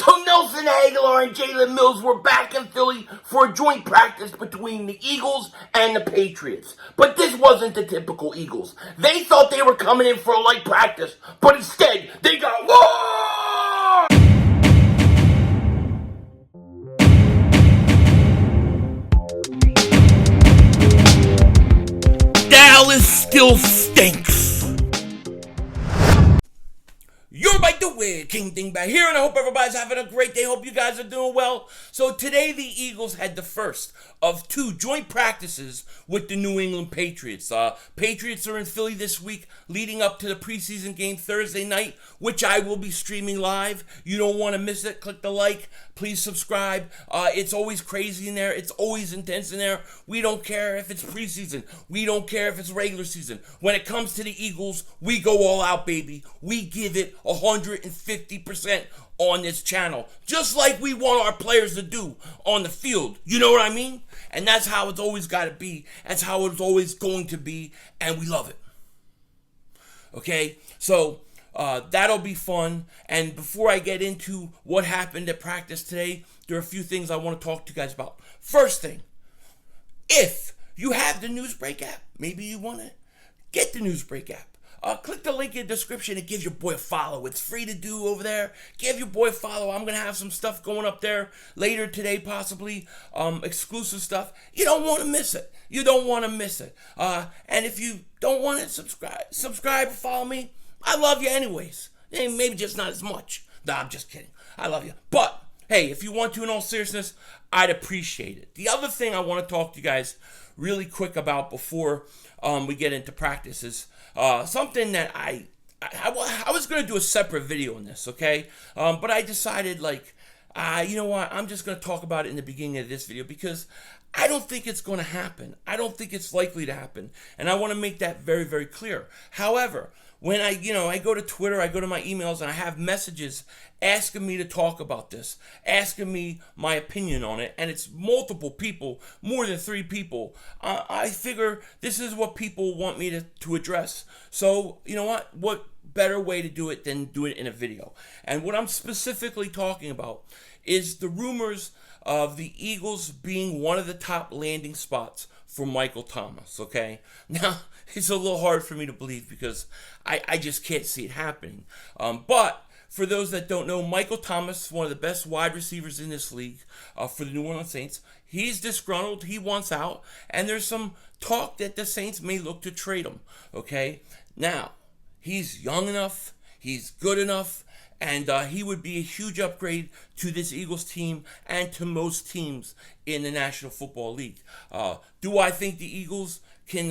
So Nelson Aguilar and Jalen Mills were back in Philly for a joint practice between the Eagles and the Patriots. But this wasn't the typical Eagles. They thought they were coming in for a light practice, but instead they got war! Dallas still stinks. You're by the way, King Dingbat here, and I hope everybody's having a great day. Hope you guys are doing well. So today the Eagles had the first of two joint practices with the New England Patriots. Patriots are in Philly this week, leading up to the preseason game Thursday night, which I will be streaming live. You don't want to miss it. Click the like. Please subscribe. It's always crazy in there. It's always intense in there. We don't care if it's preseason. We don't care if it's regular season. When it comes to the Eagles, we go all out, baby. We give it 150% on this channel, just like we want our players to do on the field. You know what I mean? And that's how it's always got to be. That's how it's always going to be, and we love it. Okay? So that'll be fun. And before I get into what happened at practice today, there are a few things I want to talk to you guys about. First thing, if you have the Newsbreak app, maybe you want to get the Newsbreak app. Click the link in the description and give your boy a follow. It's free to do over there. Give your boy a follow. I'm going to have some stuff going up there later today, possibly exclusive stuff. You don't want to miss it. You don't want to miss it. And if you don't want to subscribe or follow me, I love you anyways. Maybe just not as much. Nah, I'm just kidding. I love you. But, hey, if you want to, in all seriousness, I'd appreciate it. The other thing I want to talk to you guys really quick about before we get into practice is something that I was going to do a separate video on this, okay? But I decided, you know what? I'm just going to talk about it in the beginning of this video because I don't think it's going to happen. I don't think it's likely to happen. And I want to make that very, very clear. However, when I go to Twitter, I go to my emails, and I have messages asking me to talk about this, asking me my opinion on it, and it's multiple people, more than 3 people. I figure this is what people want me to address. So, you know what better way to do it than do it in a video? And what I'm specifically talking about is the rumors of the Eagles being one of the top landing spots for Michael Thomas, okay? Now, it's a little hard for me to believe because I just can't see it happening. But for those that don't know, Michael Thomas, one of the best wide receivers in this league for the New Orleans Saints, he's disgruntled, he wants out, and there's some talk that the Saints may look to trade him, okay? Now, he's young enough, he's good enough, and he would be a huge upgrade to this Eagles team and to most teams in the National Football League. Do I think the Eagles can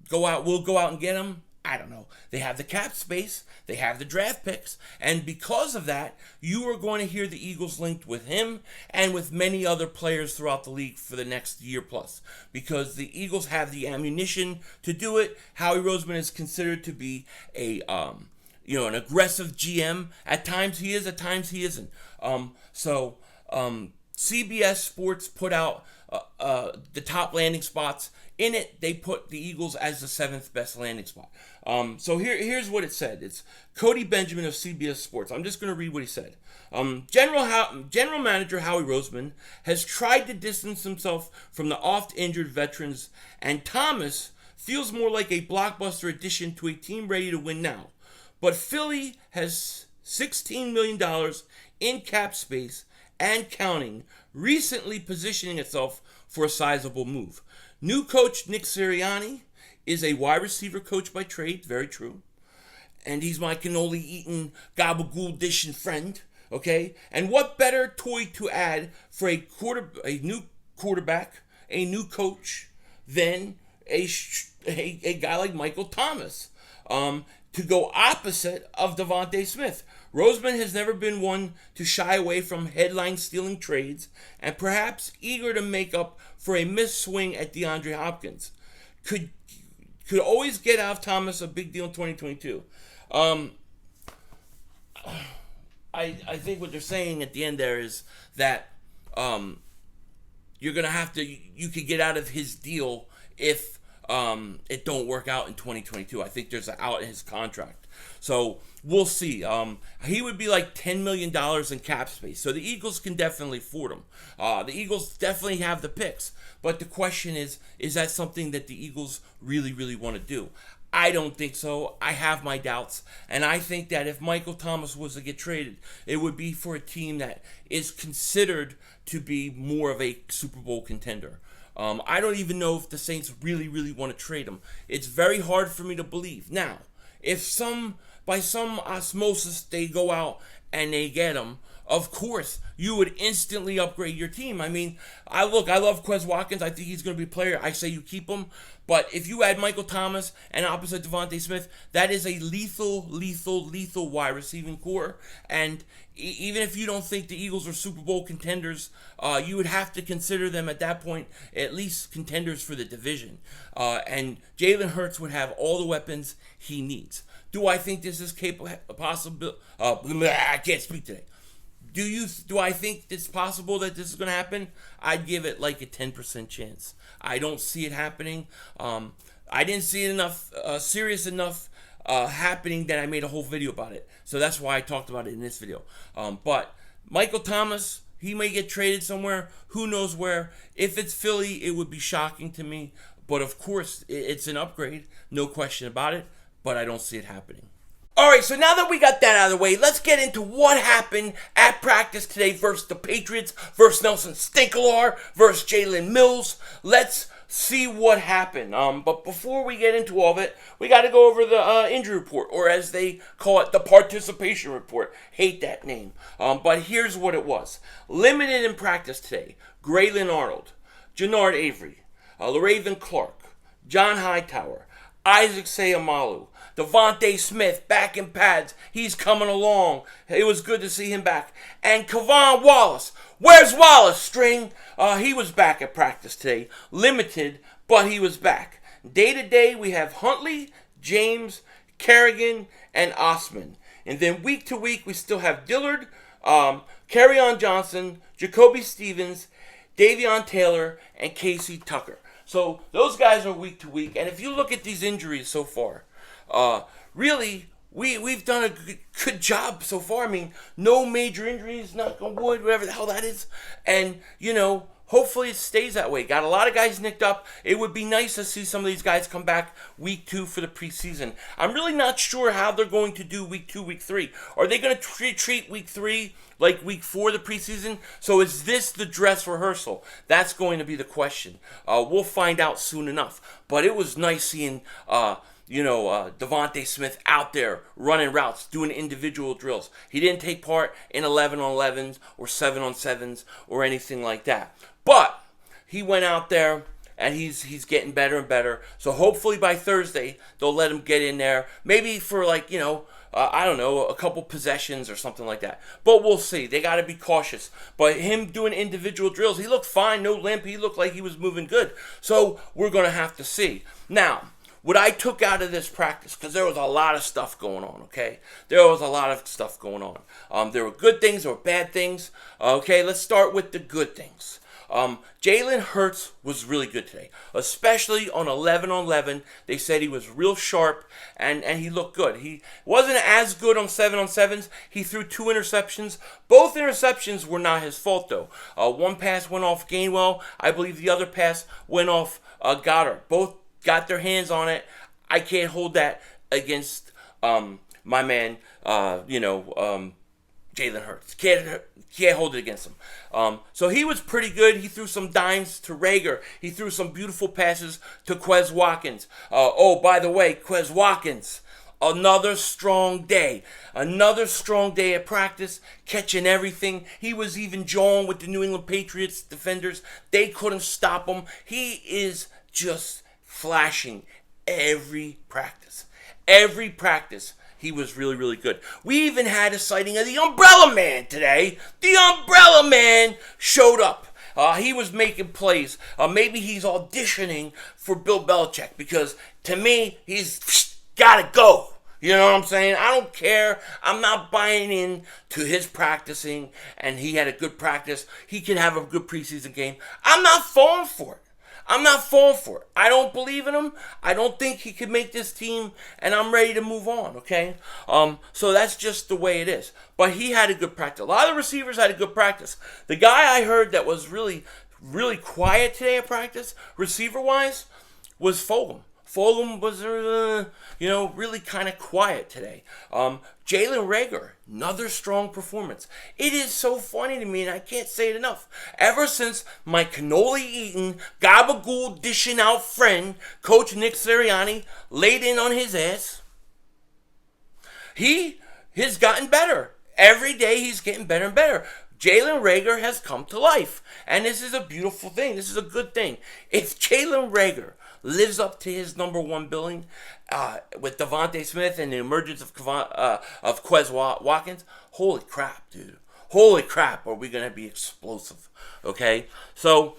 go out and get him? I don't know. They have the cap space, they have the draft picks, and because of that, you are going to hear the Eagles linked with him and with many other players throughout the league for the next year plus, because the Eagles have the ammunition to do it. Howie Roseman is considered to be an aggressive GM. At times he is, at times he isn't. CBS Sports put out the top landing spots. In it, they put the Eagles as the 7th best landing spot. So here's what it said. It's Cody Benjamin of CBS Sports. I'm just going to read what he said. General Manager Howie Roseman has tried to distance himself from the oft-injured veterans, and Thomas feels more like a blockbuster addition to a team ready to win now. But Philly has $16 million in cap space and counting, recently positioning itself for a sizable move. New coach Nick Sirianni is a wide receiver coach by trade, very true. And he's my cannoli-eating, gabagool dishing friend, okay? And what better toy to add for a new quarterback, a new coach, than a guy like Michael Thomas? To go opposite of Devontae Smith. Roseman has never been one to shy away from headline-stealing trades, and perhaps eager to make up for a missed swing at DeAndre Hopkins. Could always get out of Thomas a big deal in 2022. I think what they're saying at the end there is that you're gonna have to, you could get out of his deal if it don't work out in 2022. I think there's an out in his contract. So we'll see. He would be like $10 million in cap space. So the Eagles can definitely afford him. The Eagles definitely have the picks. But the question is that something that the Eagles really, really want to do? I don't think so. I have my doubts. And I think that if Michael Thomas was to get traded, it would be for a team that is considered to be more of a Super Bowl contender. I don't even know if the Saints really, really want to trade him. It's very hard for me to believe. Now, if by some osmosis they go out and they get him, of course, you would instantly upgrade your team. I mean, I love Watkins. I think he's going to be a player. I say you keep him. But if you add Michael Thomas and opposite Devontae Smith, that is a lethal wide receiving core. And even if you don't think the Eagles are Super Bowl contenders, you would have to consider them at that point at least contenders for the division. And Jalen Hurts would have all the weapons he needs. Do I think this is possible? I can't speak today. Do I think it's possible that this is going to happen? I'd give it like a 10% chance. I don't see it happening. I didn't see it enough, serious enough happening that I made a whole video about it. So that's why I talked about it in this video. But Michael Thomas, he may get traded somewhere. Who knows where? If it's Philly, it would be shocking to me. But of course, it's an upgrade. No question about it. But I don't see it happening. Alright, so now that we got that out of the way, let's get into what happened at practice today versus the Patriots, versus Nelson Stinkelar, versus Jalen Mills. Let's see what happened. But before we get into all of it, we got to go over the injury report, or as they call it, the participation report. Hate that name. But here's what it was. Limited in practice today, Graylin Arnold, Jannard Avery, LaRaven Clark, John Hightower, Isaac Seumalo, Devontae Smith back in pads. He's coming along. It was good to see him back. And Kevon Wallace. Where's Wallace, String? He was back at practice today. Limited, but he was back. Day to day, we have Huntley, James, Kerrigan, and Osman. And then week to week, we still have Dillard, Kerryon Johnson, Jacoby Stevens, Davion Taylor, and Casey Tucker. So those guys are week to week. And if you look at these injuries so far, really, we've done a good job so far. I mean, no major injuries, knock on wood, whatever the hell that is. And, hopefully it stays that way. Got a lot of guys nicked up. It would be nice to see some of these guys come back week 2 for the preseason. I'm really not sure how they're going to do week 2, week 3. Are they going to treat week 3 like week 4 the preseason? So is this the dress rehearsal? That's going to be the question. We'll find out soon enough. But it was nice seeing Devontae Smith out there running routes, doing individual drills. He didn't take part in 11-on-11s or 7-on-7s or anything like that. But he went out there and he's getting better and better. So hopefully by Thursday they'll let him get in there, maybe for a couple possessions or something like that. But we'll see. They got to be cautious. But him doing individual drills, he looked fine, no limp. He looked like he was moving good. So we're going to have to see. Now, what I took out of this practice, because there was a lot of stuff going on, okay? There was a lot of stuff going on. There were good things, there were bad things. Okay, let's start with the good things. Jalen Hurts was really good today, especially on 11-on-11. They said he was real sharp, and he looked good. He wasn't as good on 7-on-7s. He threw 2 interceptions. Both interceptions were not his fault, though. One pass went off Gainwell. I believe the other pass went off Goddard. Both got their hands on it. I can't hold that against my man, Jalen Hurts. Can't hold it against him. So he was pretty good. He threw some dimes to Reagor. He threw some beautiful passes to Watkins. By the way, Watkins, another strong day. Another strong day at practice, catching everything. He was even jawing with the New England Patriots defenders. They couldn't stop him. He is just flashing every practice. Every practice. He was really, really good. We even had a sighting of the Umbrella Man today. The Umbrella Man showed up. He was making plays. Maybe he's auditioning for Bill Belichick, because to me, he's got to go. You know what I'm saying? I don't care. I'm not buying in to his practicing, and he had a good practice. He can have a good preseason game. I'm not falling for it. I'm not falling for it. I don't believe in him. I don't think he could make this team, and I'm ready to move on, okay? So that's just the way it is. But he had a good practice. A lot of the receivers had a good practice. The guy I heard that was really, really quiet today at practice, receiver-wise, was Fulgham. Fulgham was, really kind of quiet today. Jalen Reagor, another strong performance. It is so funny to me, and I can't say it enough. Ever since my cannoli-eating, gabagool-dishing out friend, Coach Nick Sirianni, laid in on his ass, he has gotten better. Every day he's getting better and better. Jalen Reagor has come to life, and this is a beautiful thing. This is a good thing. If Jalen Reagor lives up to his number one billing with Devontae Smith and the emergence of Quez Watkins, holy crap, dude. Holy crap, are we going to be explosive, okay? So,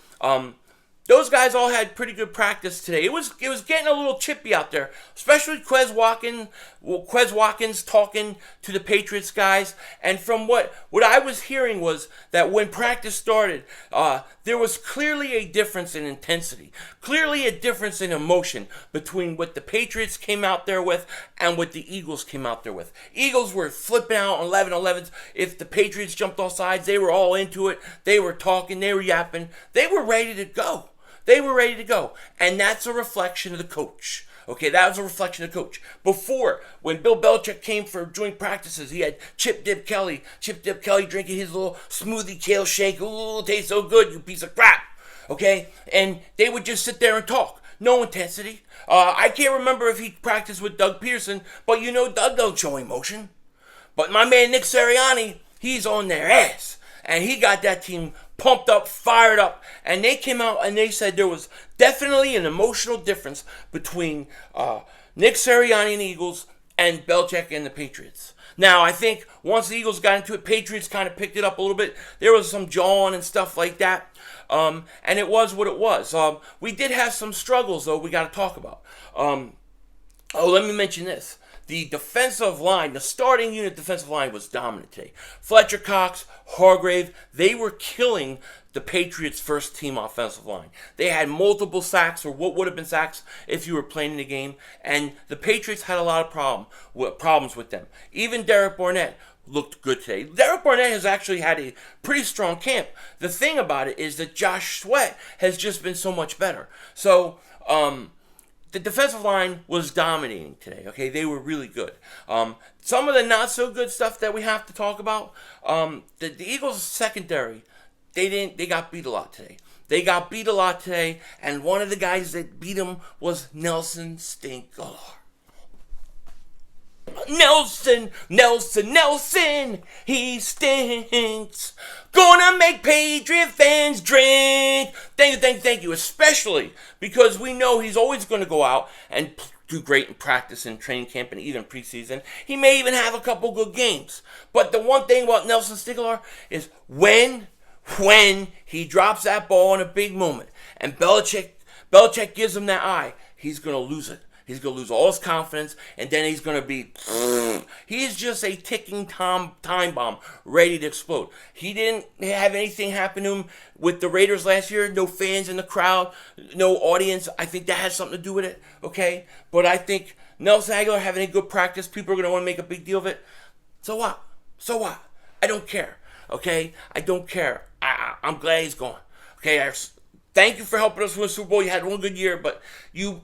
those guys all had pretty good practice today. It was getting a little chippy out there, especially Quez Watkins talking to the Patriots guys. And from what I was hearing was that when practice started, there was clearly a difference in intensity, clearly a difference in emotion between what the Patriots came out there with and what the Eagles came out there with. Eagles were flipping out on 11-11s. If the Patriots jumped off sides, they were all into it. They were talking, they were yapping. They were ready to go. They were ready to go. And that's a reflection of the coach. Okay, that was a reflection of the coach. Before, when Bill Belichick came for joint practices, he had Chip Dip Kelly drinking his little smoothie kale shake. Ooh, it tastes so good, you piece of crap. Okay, and they would just sit there and talk. No intensity. I can't remember if he practiced with Doug Peterson, but Doug don't show emotion. But my man Nick Sirianni, he's on their ass. And he got that team pumped up, fired up. And they came out and they said there was definitely an emotional difference between Nick Sirianni and the Eagles and Belichick and the Patriots. Now, I think once the Eagles got into it, Patriots kind of picked it up a little bit. There was some jawing and stuff like that. And it was what it was. We did have some struggles, though, we got to talk about. Let me mention this. The defensive line, the starting unit defensive line was dominant today. Fletcher Cox, Hargrave, they were killing the Patriots' first team offensive line. They had multiple sacks, or what would have been sacks if you were playing in the game, and the Patriots had a lot of problems with them. Even Derek Barnett looked good today. Derek Barnett has actually had a pretty strong camp. The thing about it is that Josh Sweat has just been so much better. So, the defensive line was dominating today, okay? They were really good. Some of the not-so-good stuff that we have to talk about, the Eagles' secondary, they got beat a lot today. They got beat a lot today, and one of the guys that beat them was Nelson Stinkler. Nelson, he stinks. Gonna make Patriot fans drink. Thank you, especially because we know he's always going to go out and do great in practice and training camp and even preseason. He may even have a couple good games. But the one thing about Nelson Stinkler is when he drops that ball in a big moment and Belichick gives him that eye, he's going to lose it. He's going to lose all his confidence, and then he's going to be... He's just a ticking time bomb ready to explode. He didn't have anything happen to him with the Raiders last year. No fans in the crowd, no audience. I think that has something to do with it, okay? But I think Nelson Aguilar having a good practice, people are going to want to make a big deal of it. So what? I don't care, okay? I don't care. I'm glad he's gone, okay? Thank you for helping us win the Super Bowl. You had one good year, but you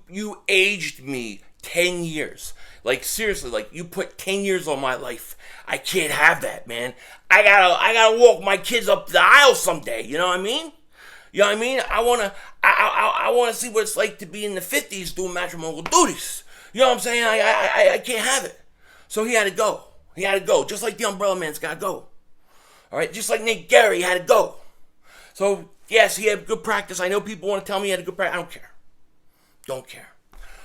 aged me 10 years. Like, seriously, like, you put 10 years on my life. I can't have that, man. I gotta walk my kids up the aisle someday. You know what I mean? I wanna see what it's like to be in the 50s doing matrimonial duties. You know what I'm saying? I can't have it. So he had to go. Just like the Umbrella Man's gotta go. All right? Just like Nate Gary had to go. So... yes, he had good practice. I know people want to tell me he had a good practice. I don't care.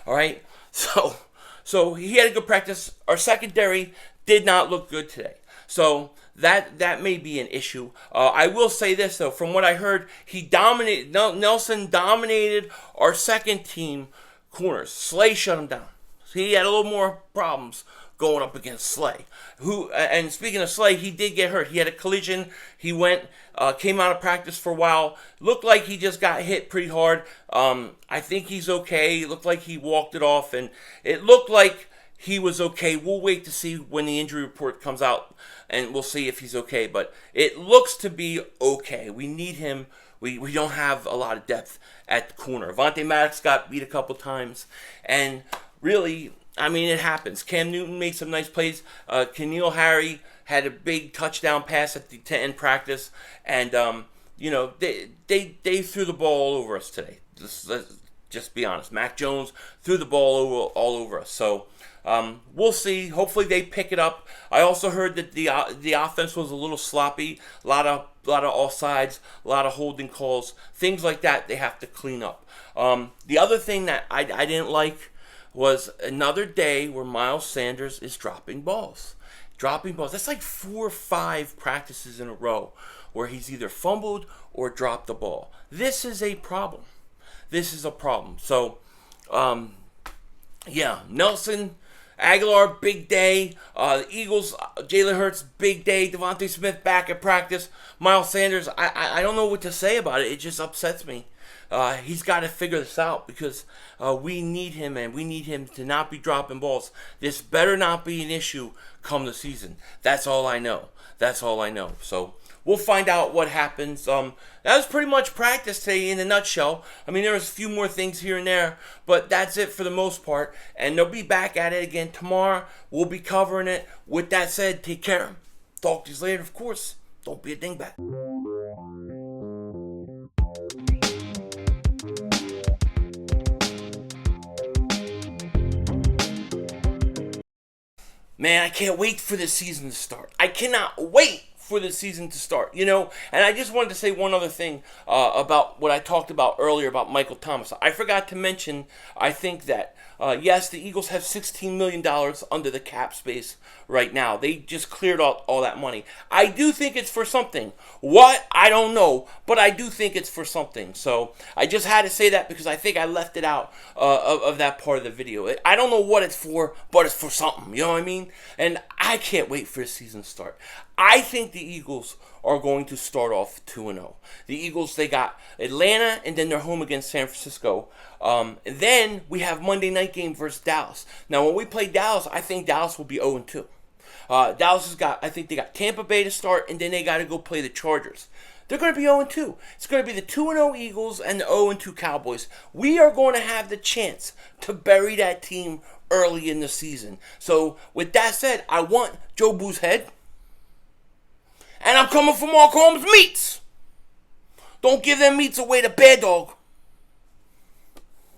All right? So he had a good practice. Our secondary did not look good today. So that may be an issue. I will say this, though. From what I heard, Nelson dominated our second team corners. Slay shut him down. He had a little more problems going up against Slay. And speaking of Slay, he did get hurt. He had a collision. He came out of practice for a while. Looked like he just got hit pretty hard. I think he's okay. It looked like he walked it off, and it looked like he was okay. We'll wait to see when the injury report comes out, and we'll see if he's okay. But it looks to be okay. We need him. We don't have a lot of depth at the corner. Avonte Maddox got beat a couple times, and really, I mean, it happens. Cam Newton made some nice plays. Keneal Harry had a big touchdown pass at the end practice, and they threw the ball all over us today. Let's just be honest. Mac Jones threw the ball all over us. So we'll see. Hopefully they pick it up. I also heard that the offense was a little sloppy. A lot of offsides, a lot of holding calls, things like that. They have to clean up. The other thing that I didn't like was another day where Miles Sanders is dropping balls. That's like 4 or 5 practices in a row where he's either fumbled or dropped the ball. This is a problem. So, Nelson Aguilar, big day. The Eagles, Jalen Hurts, big day. Devontae Smith back at practice. Miles Sanders, I don't know what to say about it. It just upsets me. He's got to figure this out because we need him, and we need him to not be dropping balls. This better not be an issue come the season. That's all I know. So we'll find out what happens. That was pretty much practice today in a nutshell. I mean, there was a few more things here and there, but that's it for the most part. And they'll be back at it again tomorrow. We'll be covering it. With that said, take care. Talk to you later, of course. Don't be a dingbat. Man, I can't wait for the season to start. I cannot wait for the season to start, And I just wanted to say one other thing about what I talked about earlier about Michael Thomas. I forgot to mention, I think that, yes, the Eagles have $16 million under the cap space right now. They just cleared out all that money. I do think it's for something. What? I don't know, but I do think it's for something. So I just had to say that because I think I left it out of that part of the video. I don't know what it's for, but it's for something. You know what I mean? And I can't wait for the season to start. I think the Eagles are going to start off 2-0. The Eagles, they got Atlanta, and then they're home against San Francisco. And then we have Monday night game versus Dallas. Now, when we play Dallas, I think Dallas will be 0-2. Dallas I think they got Tampa Bay to start, and then they got to go play the Chargers. They're going to be 0-2. It's going to be the 2-0 Eagles and the 0-2 Cowboys. We are going to have the chance to bury that team early in the season. So, with that said, I want Joe Boo's head. And I'm coming for Mark Holmes' meats. Don't give them meats away to Bear Dog.